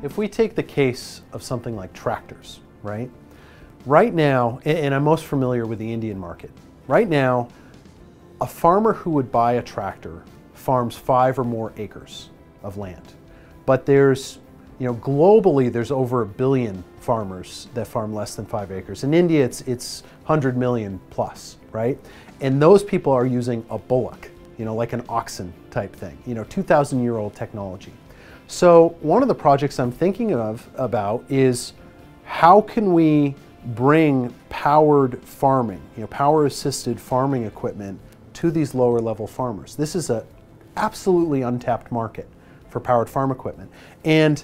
If we take the case of something like tractors, right? Right now, and I'm most familiar with the Indian market, right now, a farmer who would buy a tractor farms 5 or more acres of land. But there's, globally, there's over 1 billion farmers that farm less than 5 acres. In India, it's 100 million plus, right? And those people are using a bullock, like an oxen type thing, 2,000-year-old technology. So one of the projects I'm thinking about is how can we bring powered farming, power-assisted farming equipment to these lower level farmers. This is an absolutely untapped market for powered farm equipment. And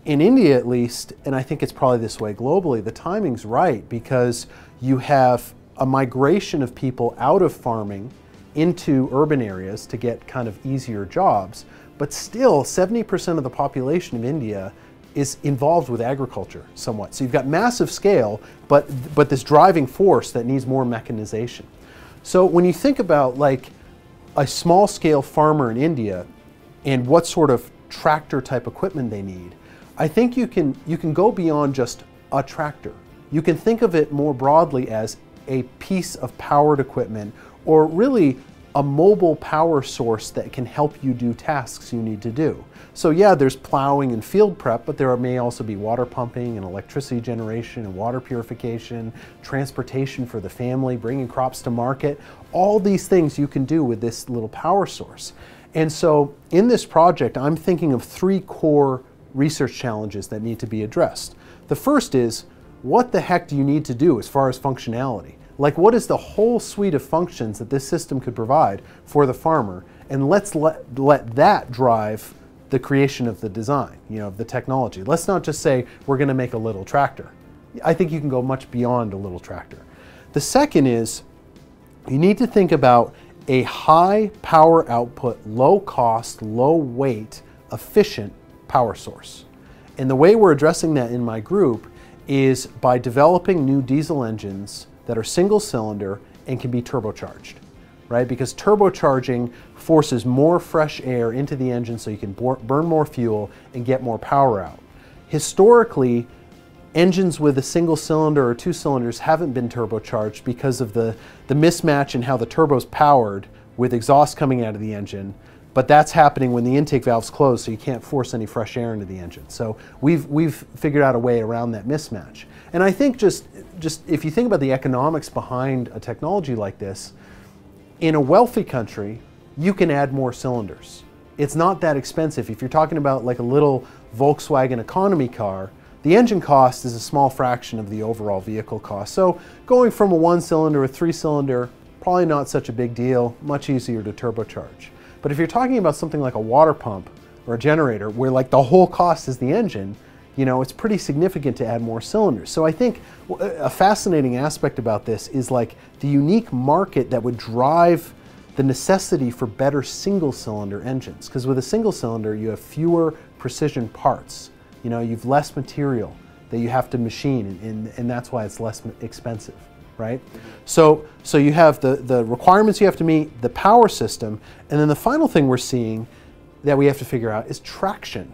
in India at least, and I think it's probably this way globally, the timing's right because you have a migration of people out of farming into urban areas to get kind of easier jobs, but still 70% of the population of India is involved with agriculture somewhat. So you've got massive scale, but this driving force that needs more mechanization. So when you think about like a small scale farmer in India and what sort of tractor type equipment they need, I think you can go beyond just a tractor. You can think of it more broadly as a piece of powered equipment, or really a mobile power source that can help you do tasks you need to do. So yeah, there's plowing and field prep, but there may also be water pumping and electricity generation and water purification, transportation for the family, bringing crops to market. All these things you can do with this little power source. And so in this project, I'm thinking of 3 core research challenges that need to be addressed. The first is, what the heck do you need to do as far as functionality? Like, what is the whole suite of functions that this system could provide for the farmer? And let's let that drive the creation of the design, of the technology. Let's not just say we're going to make a little tractor. I think you can go much beyond a little tractor. The second is, you need to think about a high power output, low cost, low weight, efficient power source. And the way we're addressing that in my group is by developing new diesel engines that are single cylinder and can be turbocharged, right? Because turbocharging forces more fresh air into the engine so you can burn more fuel and get more power out. Historically, engines with a single cylinder or 2 cylinders haven't been turbocharged because of the mismatch in how the turbo's powered with exhaust coming out of the engine. But that's happening when the intake valve's closed, so you can't force any fresh air into the engine. So we've figured out a way around that mismatch. And I think just if you think about the economics behind a technology like this, in a wealthy country, you can add more cylinders. It's not that expensive. If you're talking about like a little Volkswagen economy car, the engine cost is a small fraction of the overall vehicle cost. So going from a 1-cylinder to a 3-cylinder, probably not such a big deal, much easier to turbocharge. But if you're talking about something like a water pump or a generator where like the whole cost is the engine, it's pretty significant to add more cylinders. So I think a fascinating aspect about this is like the unique market that would drive the necessity for better single-cylinder engines. Because with a single cylinder, you have fewer precision parts. You've less material that you have to machine, and that's why it's less expensive. Right? So you have the requirements you have to meet, the power system, and then the final thing we're seeing that we have to figure out is traction.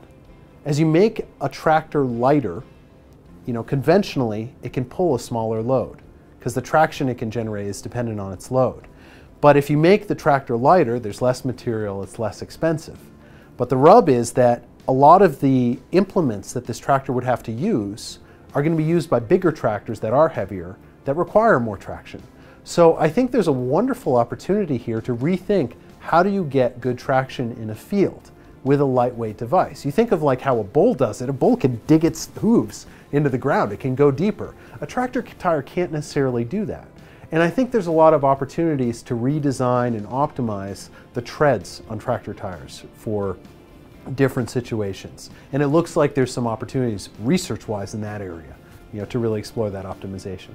As you make a tractor lighter, conventionally it can pull a smaller load because the traction it can generate is dependent on its load. But if you make the tractor lighter, there's less material, it's less expensive. But the rub is that a lot of the implements that this tractor would have to use are going to be used by bigger tractors that are heavier, that require more traction. So I think there's a wonderful opportunity here to rethink how do you get good traction in a field with a lightweight device. You think of like how a bull does it. A bull can dig its hooves into the ground. It can go deeper. A tractor tire can't necessarily do that. And I think there's a lot of opportunities to redesign and optimize the treads on tractor tires for different situations. And it looks like there's some opportunities research-wise in that area, to really explore that optimization.